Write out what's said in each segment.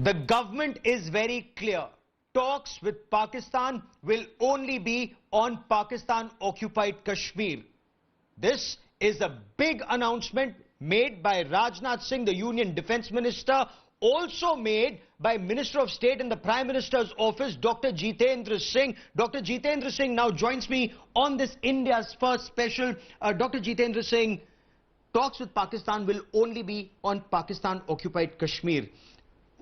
The government is very clear. Talks with Pakistan will only be on Pakistan-occupied Kashmir. This is a big announcement made by Rajnath Singh, the Union Defence Minister, also made by Minister of State in the Prime Minister's office, Dr. Jitendra Singh. Dr. Jitendra Singh now joins me on this India's First special. Dr. Jitendra Singh, talks with Pakistan will only be on Pakistan-occupied Kashmir.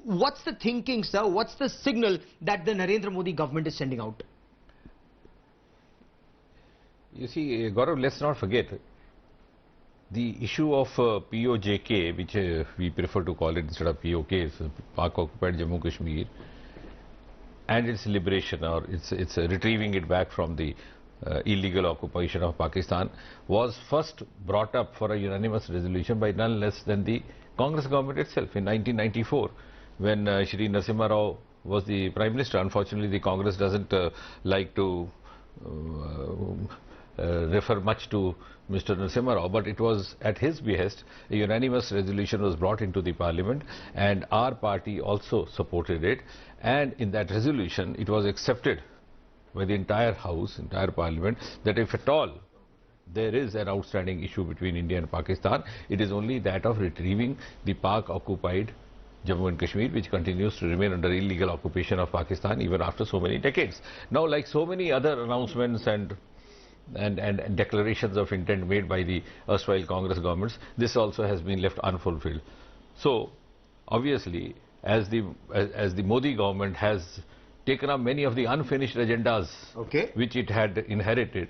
What's the thinking, sir? What's the signal that the Narendra Modi government is sending out? You see, Gaurav, let's not forget the issue of POJK, which we prefer to call it instead of POK, Pak-occupied Jammu Kashmir, and its liberation, or its retrieving it back from the illegal occupation of Pakistan, was first brought up for a unanimous resolution by none less than the Congress government itself in 1994, when Shri Narasimha Rao was the Prime Minister. Unfortunately, the Congress doesn't like to refer much to Mr. Narasimha Rao, but it was at his behest a unanimous resolution was brought into the parliament, and our party also supported it, and in that resolution it was accepted by the entire house, entire parliament, that if at all there is an outstanding issue between India and Pakistan, it is only that of retrieving the Pak-occupied Jammu and Kashmir, which continues to remain under illegal occupation of Pakistan even after so many decades. Now, like so many other announcements and declarations of intent made by the erstwhile Congress governments, this also has been left unfulfilled. So, obviously, as the Modi government has taken up many of the unfinished agendas which it had inherited,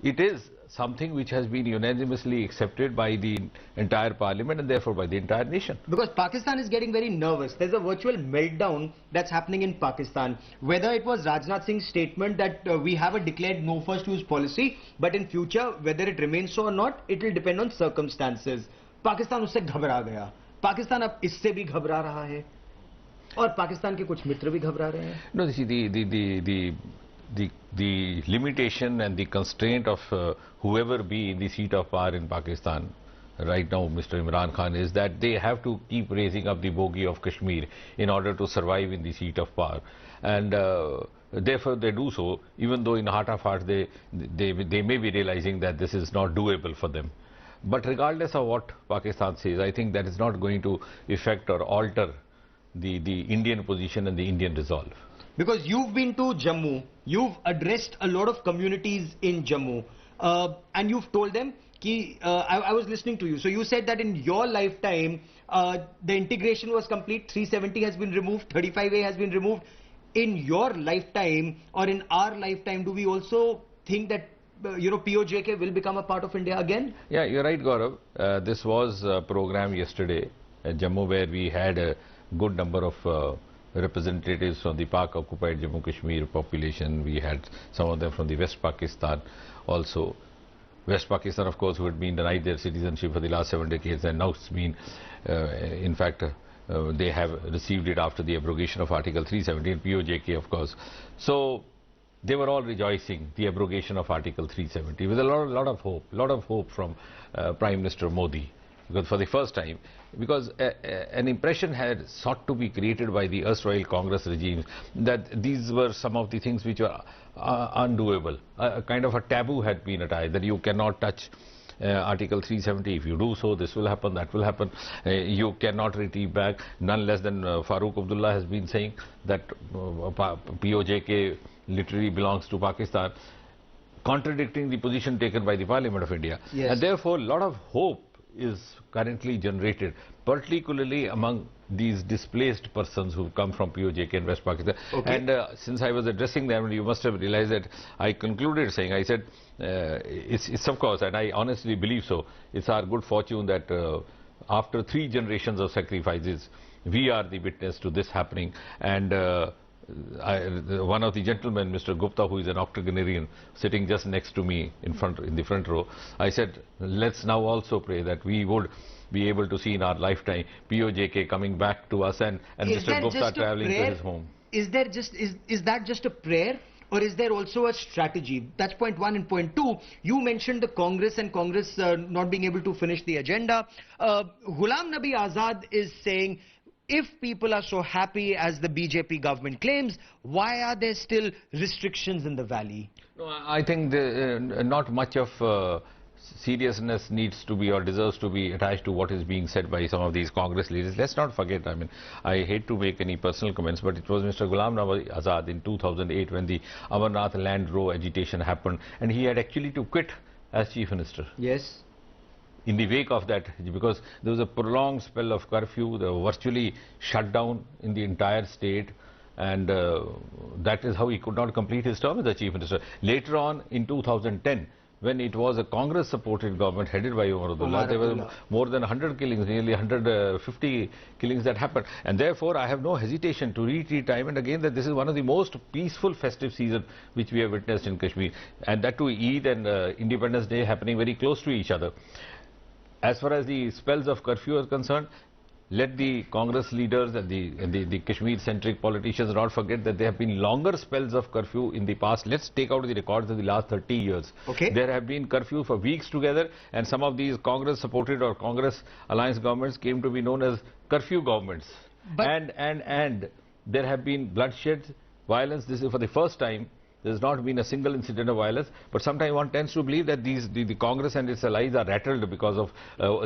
it is something which has been unanimously accepted by the entire parliament and therefore by the entire nation. Because Pakistan is getting very nervous. There's a virtual meltdown that's happening in Pakistan. Whether it was Rajnath Singh's statement that we have a declared no first use policy, but in future whether it remains so or not, it will depend on circumstances. Pakistan उससे घबरा गया. Pakistan अब इससे भी घबरा रहा है. और पाकिस्तान के कुछ मित्र भी घबरा रहे हैं. No, see, the limitation and the constraint of whoever be in the seat of power in Pakistan right now, Mr. Imran Khan, is that they have to keep raising up the bogey of Kashmir in order to survive in the seat of power, and therefore they do so, even though in heart of hearts they may be realizing that this is not doable for them. But regardless of what Pakistan says, I think that is not going to affect or alter the Indian position and the Indian resolve. Because you've been to Jammu, you've addressed a lot of communities in Jammu, and you've told them, I was listening to you, so you said that in your lifetime, the integration was complete, 370 has been removed, 35A has been removed. In your lifetime, or in our lifetime, do we also think that POJK will become a part of India again? Yeah, you're right, Gaurav. This was a program yesterday at Jammu where we had a good number of representatives from the Pak-occupied Jammu Kashmir population. We had some of them from the West Pakistan also. West Pakistan, of course, who had been denied their citizenship for the last 7 decades, and now it's been, in fact, they have received it after the abrogation of Article 317, POJK, of course. So they were all rejoicing the abrogation of Article 370 with a lot of hope from Prime Minister Modi. Because for the first time, because an impression had sought to be created by the erstwhile Congress regime that these were some of the things which were undoable. A kind of a taboo had been attached, that you cannot touch Article 370. If you do so, this will happen, that will happen. You cannot retrieve back. None less than Farooq Abdullah has been saying that POJK literally belongs to Pakistan, contradicting the position taken by the Parliament of India. Yes. And therefore, a lot of hope is currently generated, particularly among these displaced persons who come from POJK and West Pakistan. And since I was addressing them, you must have realized that I concluded saying, I said, it's of course, and I honestly believe so, it's our good fortune that after 3 generations of sacrifices, we are the witness to this happening. And one of the gentlemen, Mr. Gupta, who is an octogenarian, sitting just next to me in the front row, I said, let's now also pray that we would be able to see in our lifetime POJK coming back to us and Mr. Gupta traveling to his home. Is that just a prayer, or is there also a strategy? That's point 1. And point 2, you mentioned the Congress and Congress not being able to finish the agenda. Ghulam Nabi Azad is saying if people are so happy as the BJP government claims, why are there still restrictions in the valley? No, I think not much of seriousness needs to be or deserves to be attached to what is being said by some of these Congress leaders. Let's not forget, I mean, I hate to make any personal comments, but it was Mr. Ghulam Nabi Azad in 2008 when the Amarnath land row agitation happened, and he had actually to quit as Chief Minister. Yes. In the wake of that, because there was a prolonged spell of curfew, they were virtually shut down in the entire state, and that is how he could not complete his term as the Chief Minister. Later on, in 2010, when it was a Congress-supported government headed by Omar Abdullah, there were more than 100 killings, nearly 150 killings that happened. And therefore, I have no hesitation to repeat time and again that this is one of the most peaceful festive seasons which we have witnessed in Kashmir. And that too, Eid and Independence Day happening very close to each other. As far as the spells of curfew are concerned, let the Congress leaders and the Kashmir-centric politicians not forget that there have been longer spells of curfew in the past. Let's take out the records of the last 30 years. Okay. There have been curfew for weeks together, and some of these Congress-supported or Congress alliance governments came to be known as curfew governments. But and there have been bloodshed, violence. This is for the first time. There's not been a single incident of violence, but sometimes one tends to believe that the Congress and its allies are rattled because of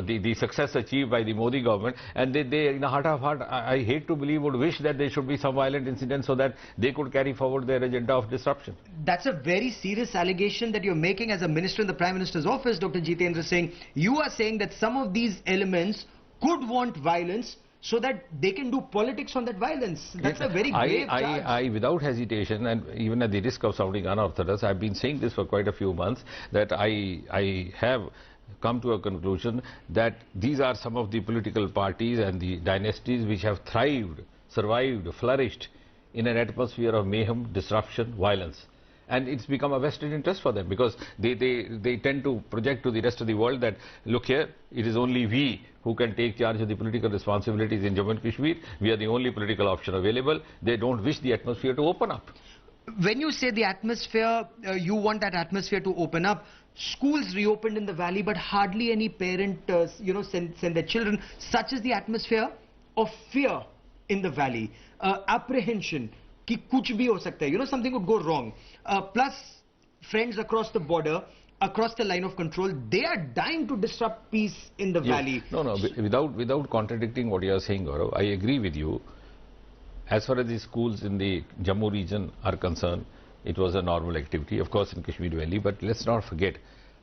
the success achieved by the Modi government, and they in the heart of heart, I hate to believe, would wish that there should be some violent incidents so that they could carry forward their agenda of disruption. that's a very serious allegation that you're making as a minister in the Prime Minister's office, Dr. Jitendra Singh. You are saying that some of these elements could want violence so that they can do politics on that violence. That's a very grave charge. I, without hesitation, and even at the risk of sounding unorthodox, I've been saying this for quite a few months, that I have come to a conclusion that these are some of the political parties and the dynasties which have thrived, survived, flourished in an atmosphere of mayhem, disruption, violence. And it's become a vested interest for them because they tend to project to the rest of the world that, look here, it is only we who can take charge of the political responsibilities in Jammu and Kashmir. We are the only political option available. They don't wish the atmosphere to open up. When you say the atmosphere, you want that atmosphere to open up. Schools reopened in the valley, but hardly any parent, send their children. Such is the atmosphere of fear in the valley, apprehension. Ki kuch bhi ho sakta hai. Something could go wrong. Plus, friends across the border, across the line of control, they are dying to disrupt peace in the valley. No, without contradicting what you are saying, Gaurav, I agree with you. As far as the schools in the Jammu region are concerned, it was a normal activity, of course, in Kashmir Valley, but let's not forget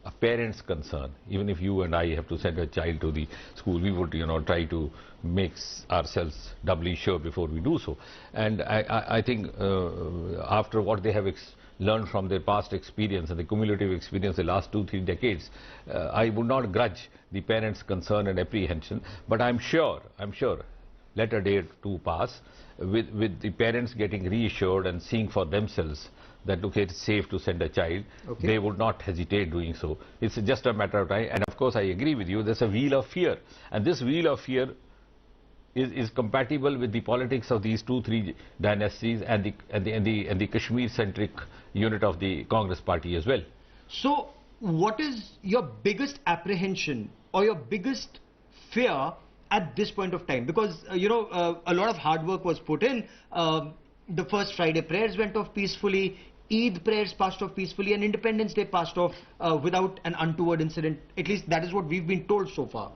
a parent's concern. Even if you and I have to send a child to the school, we would, try to make ourselves doubly sure before we do so. And I think after what they have learned from their past experience and the cumulative experience the last 2-3 decades, I would not grudge the parents' concern and apprehension, but I'm sure, let a day or two pass, with the parents getting reassured and seeing for themselves that, okay, it's safe to send a child, they would not hesitate doing so. It's just a matter of time. And of course, I agree with you, there's a wheel of fear. And this wheel of fear is compatible with the politics of these 2-3 dynasties and the Kashmir-centric unit of the Congress party as well. So, what is your biggest apprehension or your biggest fear at this point of time? Because, a lot of hard work was put in. The first Friday prayers went off peacefully, Eid prayers passed off peacefully, and Independence Day passed off without an untoward incident. At least that is what we've been told so far.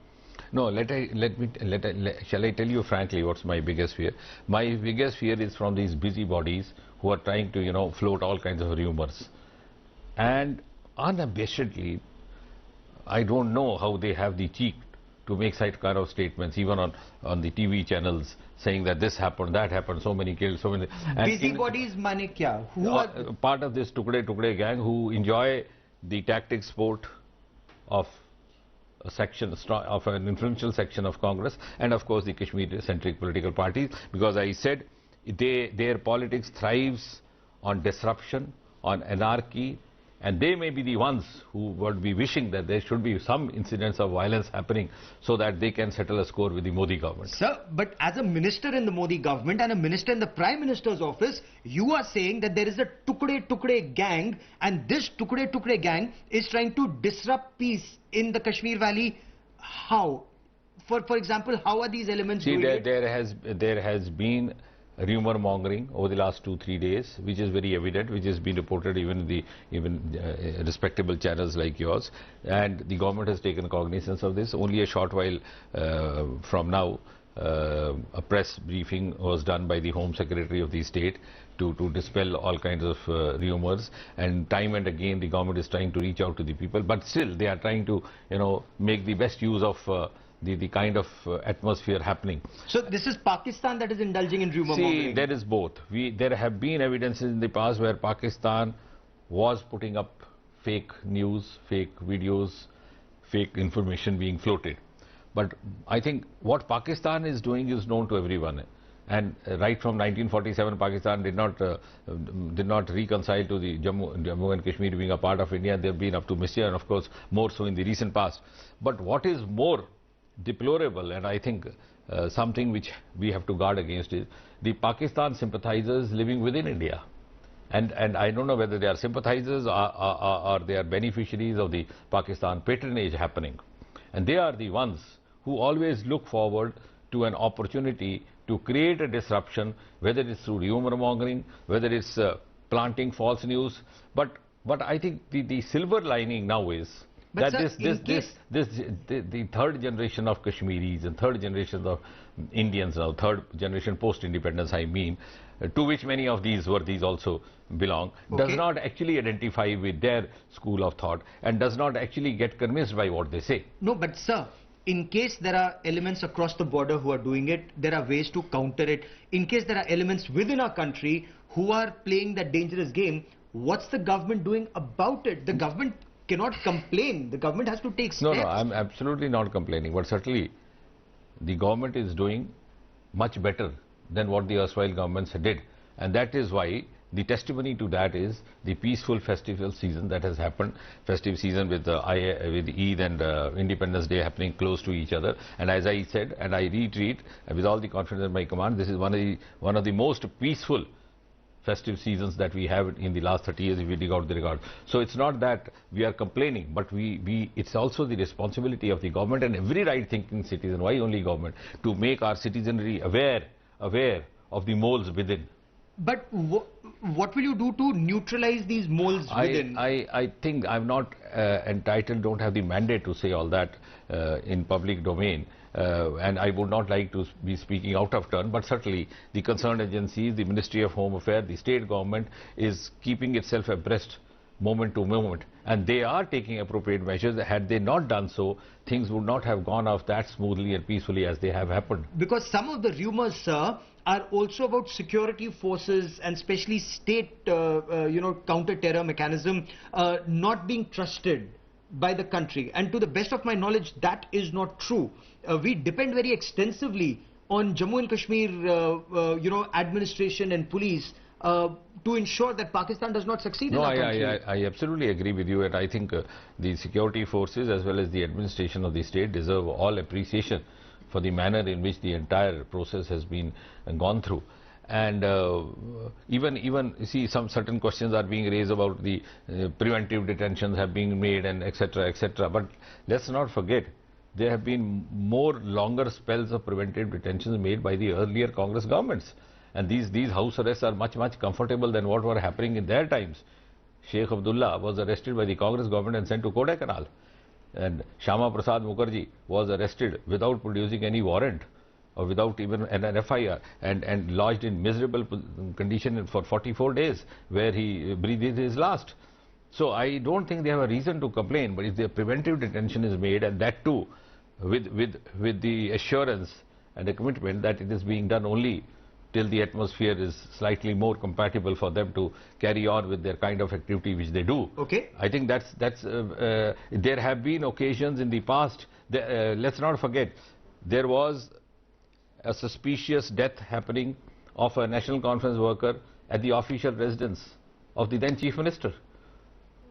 No, shall I tell you frankly what's my biggest fear? My biggest fear is from these busybodies who are trying to, float all kinds of rumors. And unabashedly, I don't know how they have the cheek to make such kind of statements, even on the TV channels, saying that this happened, that happened, so many killed, so many... Busybodies mane kya? Who are part of this Tukde gang who enjoy the tactic sport of a section of an influential section of Congress, and of course the Kashmir-centric political parties, because I said their politics thrives on disruption, on anarchy, and they may be the ones who would be wishing that there should be some incidents of violence happening so that they can settle a score with the Modi government. Sir, but as a minister in the Modi government and a minister in the Prime Minister's office, you are saying that there is a Tukde gang, and this Tukde gang is trying to disrupt peace in the Kashmir Valley. How? For example, how are these elements doing it? There has been rumor mongering over the last 2-3 days, which is very evident, which has been reported even respectable channels like yours, and the government has taken cognizance of this. Only a short while from now, a press briefing was done by the Home Secretary of the state to dispel all kinds of rumors, and time and again the government is trying to reach out to the people, but still they are trying to make the best use of the kind of atmosphere happening. So this is Pakistan that is indulging in rumor mongering? See, there is both. There have been evidences in the past where Pakistan was putting up fake news, fake videos, fake information being floated. But I think what Pakistan is doing is known to everyone. And right from 1947, Pakistan did not reconcile to the Jammu and Kashmir being a part of India. They have been up to mischief, and of course more so in the recent past. But what is more deplorable, and I think something which we have to guard against, is the Pakistan sympathizers living within India. And I don't know whether they are sympathizers or they are beneficiaries of the Pakistan patronage happening. And they are the ones who always look forward to an opportunity to create a disruption, whether it's through rumor mongering, whether it's planting false news. But I think the silver lining now is that the third generation of Kashmiris and third generation of Indians now, third generation post-independence, I mean, to which many of these also belong, does not actually identify with their school of thought and does not actually get convinced by what they say. No, but sir, in case there are elements across the border who are doing it, there are ways to counter it. In case there are elements within our country who are playing that dangerous game, what's the government doing about it? The government cannot complain. The government has to take steps. No, I'm absolutely not complaining, but certainly the government is doing much better than what the erstwhile governments did, and that is why the testimony to that is the peaceful festival season that has happened, festive season with Eid and Independence Day happening close to each other. And as I said, and I reiterate with all the confidence in my command, this is one of the most peaceful festive seasons that we have in the last 30 years if we dig out the record. So it's not that we are complaining, but it's also the responsibility of the government and every right-thinking citizen, why only government, to make our citizenry aware of the moles within. But what will you do to neutralize these moles within? I think I'm not entitled, don't have the mandate to say all that in public domain. And I would not like to be speaking out of turn, but certainly the concerned agencies, the Ministry of Home Affairs, the state government is keeping itself abreast moment to moment, and they are taking appropriate measures. Had they not done so, things would not have gone off that smoothly and peacefully as they have happened. Because some of the rumors, sir, are also about security forces and especially state, counter-terror mechanism not being trusted by the country. And to the best of my knowledge, that is not true. We depend very extensively on Jammu and Kashmir, administration and police to ensure that Pakistan does not succeed in our country. I absolutely agree with you, and I think the security forces as well as the administration of the state deserve all appreciation for the manner in which the entire process has been gone through. And even see, some certain questions are being raised about the preventive detentions have been made and etc. But let's not forget, there have been more longer spells of preventive detentions made by the earlier Congress governments. And these house arrests are much comfortable than what were happening in their times. Sheikh Abdullah was arrested by the Congress government and sent to Kodaikanal. And Shama Prasad Mukherjee was arrested without producing any warrant or without even an FIR and lodged in miserable condition for 44 days where he breathed his last. So I don't think they have a reason to complain, but if the preventive detention is made, and that too with the assurance and the commitment that it is being done only till the atmosphere is slightly more compatible for them to carry on with their kind of activity which they do. Okay. I think that's there have been occasions in the past. Let's not forget, there was a suspicious death happening of a National Conference worker at the official residence of the then Chief Minister.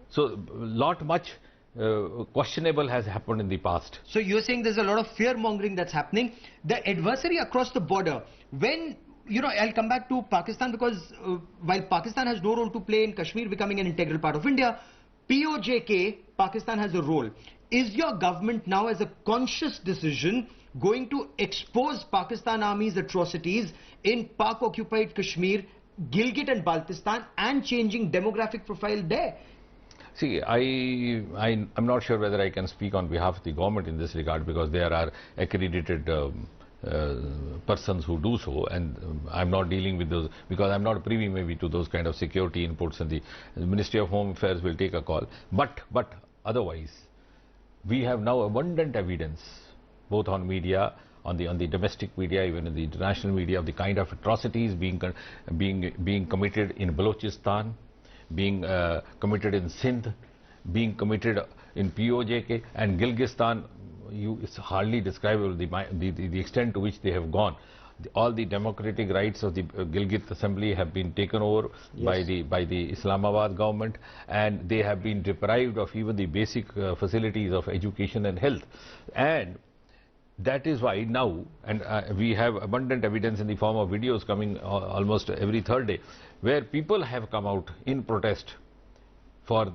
So much questionable has happened in the past. So you're saying there's a lot of fear mongering that's happening. The adversary across the border, when I'll come back to Pakistan, because while Pakistan has no role to play in Kashmir becoming an integral part of India, POJK, Pakistan has a role. Is your government now, as a conscious decision, going to expose Pakistan Army's atrocities in Pak-occupied Kashmir, Gilgit and Baltistan, and changing demographic profile there? See, I'm not sure whether I can speak on behalf of the government in this regard, because there are accredited persons who do so, and I'm not dealing with those because I'm not privy maybe to those kind of security inputs, and the Ministry of Home Affairs will take a call. But otherwise, we have now abundant evidence, both on media, on the domestic media, even in the international media, of the kind of atrocities being committed in Balochistan, being committed in Sindh, being committed in POJK and Gilgistan. It's hardly describable the extent to which they have gone. All the democratic rights of the Gilgit Assembly have been taken over by the Islamabad government, and they have been deprived of even the basic facilities of education and health. And that is why now, and we have abundant evidence in the form of videos coming almost every third day, where people have come out in protest for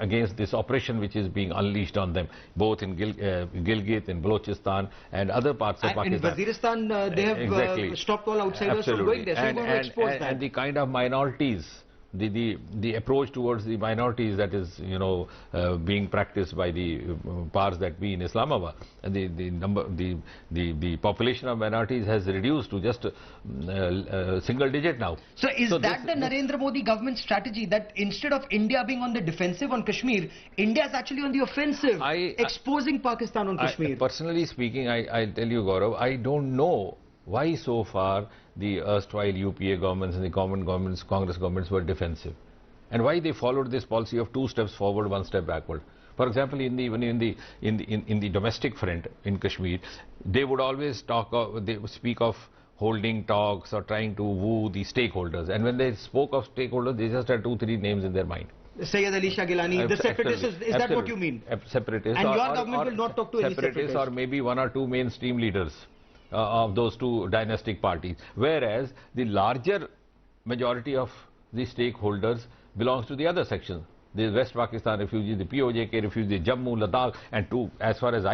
against this oppression which is being unleashed on them, both in Gilgit, in Balochistan, and other parts of Pakistan. In Waziristan, they have stopped all outsiders from going there. So you want to expose that. And the kind of minorities, the approach towards the minorities that is, being practiced by the powers that be in Islamabad, and the population of minorities has reduced to just single digit now. So is that the Narendra Modi government strategy, that instead of India being on the defensive on Kashmir, India is actually on the offensive, exposing Pakistan on Kashmir? Personally speaking, I tell you, Gaurav, I don't know why so far the erstwhile UPA governments and the common governments, Congress governments, were defensive, and why they followed this policy of 2 steps forward, 1 step backward. For example, even in the domestic front in Kashmir, they would always speak of holding talks or trying to woo the stakeholders, and when they spoke of stakeholders, they just had 2-3 names in their mind. Sayyid Ali Shah Gilani, the separatists, is that what you mean? Separatists. And your government will not talk to any separatists? Or maybe 1 or 2 mainstream leaders of those 2 dynastic parties, whereas the larger majority of the stakeholders belongs to the other section, the West Pakistan refugees, the POJK refugees, Jammu, Ladakh, and as far as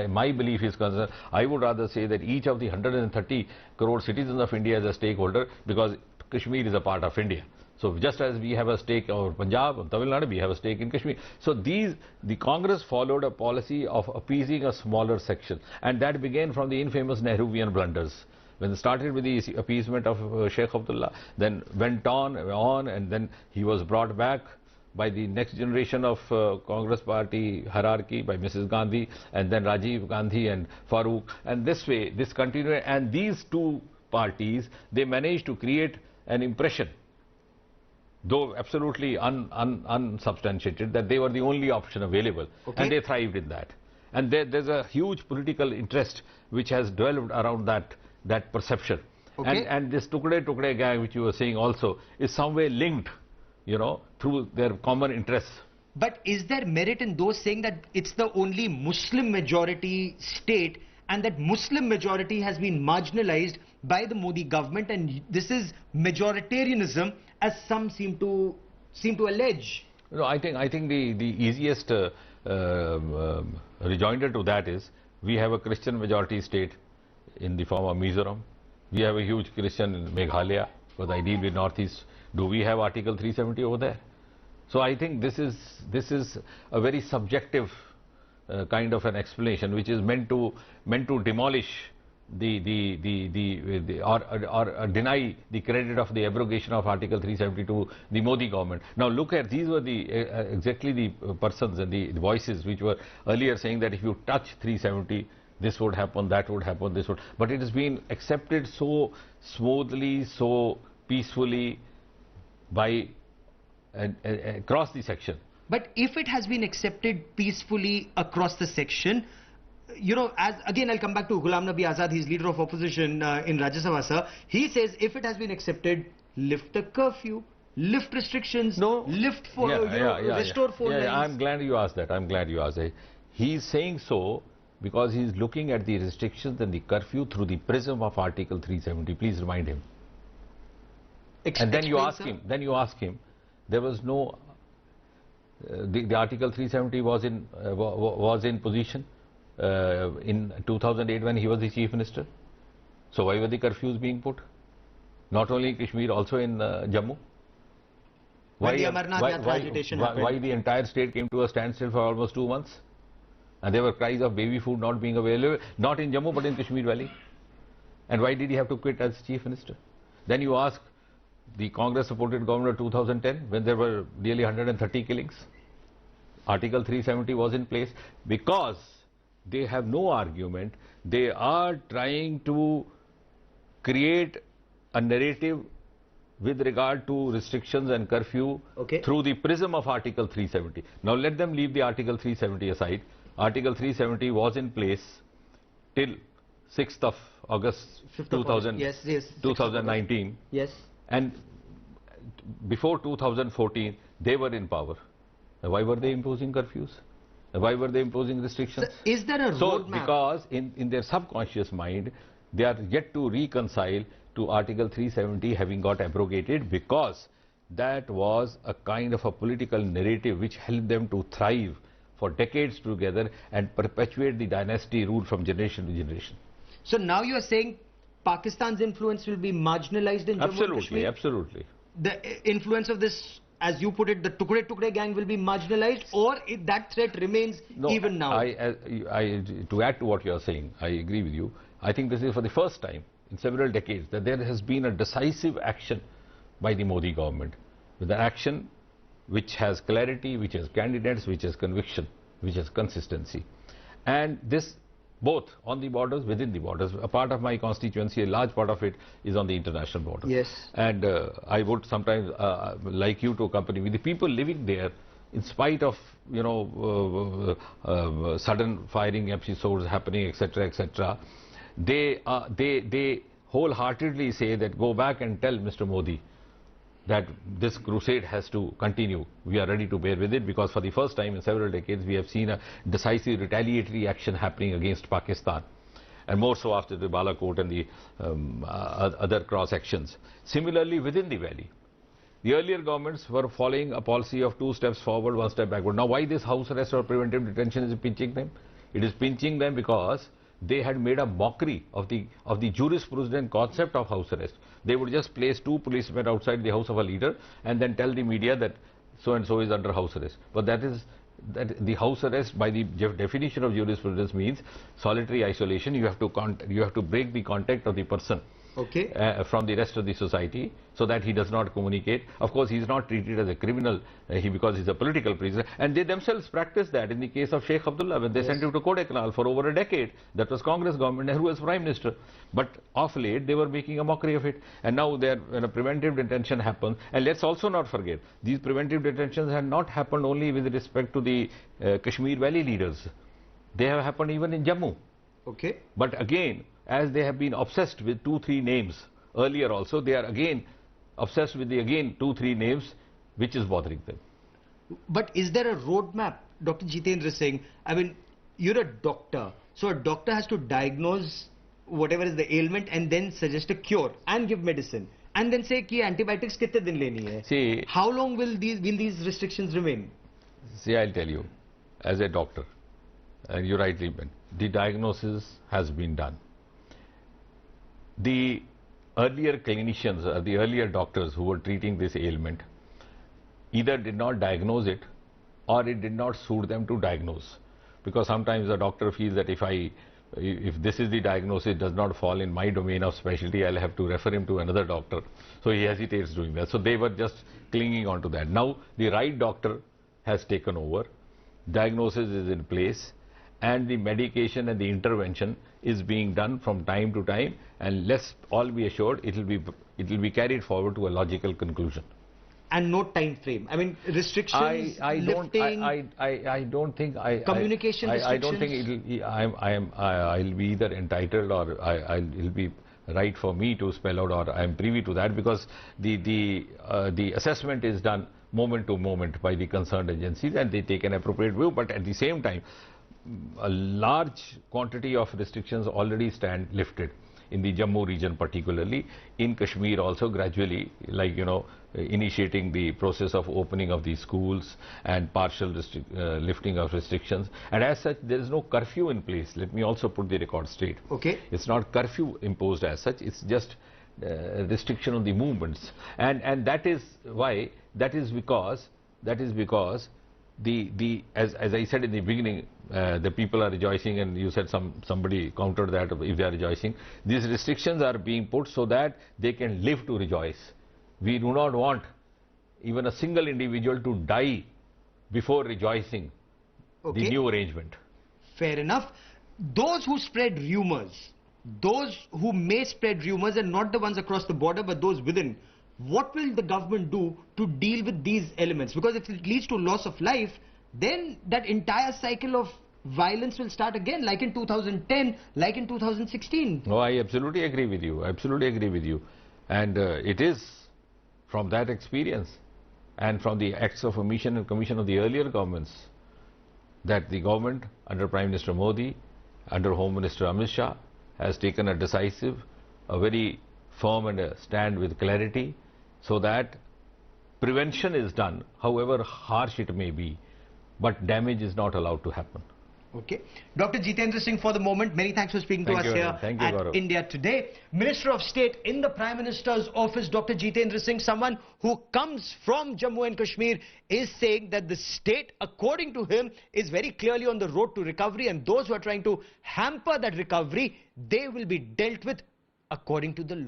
my belief is concerned, I would rather say that each of the 130 crore citizens of India is a stakeholder, because Kashmir is a part of India. So just as we have a stake in Punjab and Tamil Nadu, we have a stake in Kashmir. So the Congress followed a policy of appeasing a smaller section, and that began from the infamous Nehruvian blunders. When it started with the appeasement of Sheikh Abdullah, then went on, and then he was brought back by the next generation of Congress party hierarchy, by Mrs. Gandhi, and then Rajiv Gandhi and Farooq, and this way, this continued, and these 2 parties, they managed to create an impression, though absolutely unsubstantiated, that they were the only option available, and they thrived in that. And there's a huge political interest which has developed around that perception. And this Tukde gang, which you were saying also, is some way linked, through their common interests. But is there merit in those saying that it's the only Muslim majority state, and that Muslim majority has been marginalized by the Modi government, and this is majoritarianism, as some seem to allege? No, I think the easiest rejoinder to that is, we have a Christian majority state in the form of Mizoram. We have a huge Christian in Meghalaya, because I deal with Northeast. Do we have Article 370 over there? So I think this is a very subjective kind of an explanation, which is meant to demolish or deny the credit of the abrogation of Article 370 to the Modi government. Now look at, these were exactly the persons and the voices which were earlier saying that if you touch 370, this would happen, that would happen, this would. But it has been accepted so smoothly, so peacefully by across the section. But if it has been accepted peacefully across the section, as again I'll come back to Ghulam Nabi Azad, he's leader of opposition in Rajya Sabha, sir. He says if it has been accepted, lift the curfew, lift restrictions, lift for restore 4 lines. I'm glad you asked that. He's saying so because he's looking at the restrictions and the curfew through the prism of Article 370. Please remind him. And then you ask him, there was no, the Article 370 was in position in 2008 when he was the Chief Minister? So why were the curfews being put? Not only in Kashmir, also in Jammu? When the Amarnath Yatra agitation happened. Why the entire state came to a standstill for almost 2 months? And there were cries of baby food not being available, not in Jammu but in Kashmir Valley. And why did he have to quit as Chief Minister? Then you ask the Congress-supported government of 2010, when there were nearly 130 killings. Article 370 was in place because they have no argument. They are trying to create a narrative with regard to restrictions and curfew through the prism of Article 370. Now let them leave the Article 370 aside. Article 370 was in place till 6th of August 2019. Yes. And before 2014, they were in power. Why were they imposing curfews? Why were they imposing restrictions? So is there a roadmap? Because in their subconscious mind, they are yet to reconcile to Article 370 having got abrogated, because that was a kind of a political narrative which helped them to thrive for decades together and perpetuate the dynasty rule from generation to generation. So now you are saying Pakistan's influence will be marginalized in Jammu and Kashmir? Absolutely. The influence of this, as you put it, the Tukde gang will be marginalized, or that threat remains even now? To add to what you are saying, I agree with you. I think this is for the first time in several decades that there has been a decisive action by the Modi government, with an action which has clarity, which has candidates, which has conviction, which has consistency. And this both on the borders, within the borders. A part of my constituency, a large part of it is on the international border. Yes. And I would sometimes like you to accompany me. The people living there, in spite of, you know, sudden firing episodes happening, etc., etc., they wholeheartedly say that go back and tell Mr. Modi that this crusade has to continue. We are ready to bear with it, because for the first time in several decades we have seen a decisive retaliatory action happening against Pakistan, and more so after the Balakot and the other cross actions. Similarly, within the valley, the earlier governments were following a policy of 2 steps forward, 1 step backward. Now why this house arrest or preventive detention is pinching them? It is pinching them because they had made a mockery of the jurisprudence concept of house arrest. They would just place 2 policemen outside the house of a leader and then tell the media that so and so is under house arrest. But that the house arrest, by the definition of jurisprudence, means solitary isolation. You have to break the contact of the person from the rest of the society, so that he does not communicate. Of course, he is not treated as a criminal because he is a political prisoner. And they themselves practiced that in the case of Sheikh Abdullah, when they sent him to Kodaikanal for over a decade. That was Congress government, Nehru was Prime Minister. But of late, they were making a mockery of it. And now when a preventive detention happens, and let's also not forget, these preventive detentions had not happened only with respect to the Kashmir Valley leaders. They have happened even in Jammu. But again, as they have been obsessed with 2-3 names earlier also, they are again obsessed with the 2-3 names, which is bothering them. But is there a roadmap, Dr. Jitendra Singh? I mean, you're a doctor, so a doctor has to diagnose whatever is the ailment and then suggest a cure and give medicine, and then say ki antibiotics kitne din leni hai. See, how long will these restrictions remain? See, I'll tell you, as a doctor, and you rightly meant, the diagnosis has been done. The earlier clinicians, the earlier doctors who were treating this ailment either did not diagnose it, or it did not suit them to diagnose. Because sometimes the doctor feels that if this is the diagnosis, it does not fall in my domain of specialty, I'll have to refer him to another doctor. So he hesitates doing that. So they were just clinging on to that. Now the right doctor has taken over, diagnosis is in place, and the medication and the intervention is being done from time to time, and let's all be assured it will be carried forward to a logical conclusion. And no time frame. I mean, restrictions, lifting. I don't think communication restrictions. I don't think I'll be either entitled or it'll be right for me to spell out, or I'm privy to that, because the assessment is done moment to moment by the concerned agencies, and they take an appropriate view. But at the same time, a large quantity of restrictions already stand lifted. in the Jammu region particularly, in Kashmir also gradually, like, initiating the process of opening of the schools and partial lifting of restrictions. And as such, there is no curfew in place. Let me also put the record straight. Okay. It's not curfew imposed as such. It's just restriction on the movements. And that is why, that is because as I said in the beginning, the people are rejoicing, and you said somebody countered that if they are rejoicing. These restrictions are being put so that they can live to rejoice. We do not want even a single individual to die before rejoicing the new arrangement. Fair enough. Those who spread rumors, those who may spread rumors, and not the ones across the border but those within, what will the government do to deal with these elements? Because if it leads to loss of life, then that entire cycle of violence will start again, like in 2010, like in 2016. No, I absolutely agree with you. I absolutely agree with you. And it is from that experience and from the acts of omission and commission of the earlier governments that the government under Prime Minister Modi, under Home Minister Amit Shah, has taken a decisive, a very firm and a stand with clarity, so that prevention is done, however harsh it may be, but damage is not allowed to happen. Okay. Dr. Jitendra Singh, for the moment, many thanks for speaking to us here at India Today. Minister of State in the Prime Minister's office, Dr. Jitendra Singh, someone who comes from Jammu and Kashmir, is saying that the state, according to him, is very clearly on the road to recovery, and those who are trying to hamper that recovery, they will be dealt with according to the law.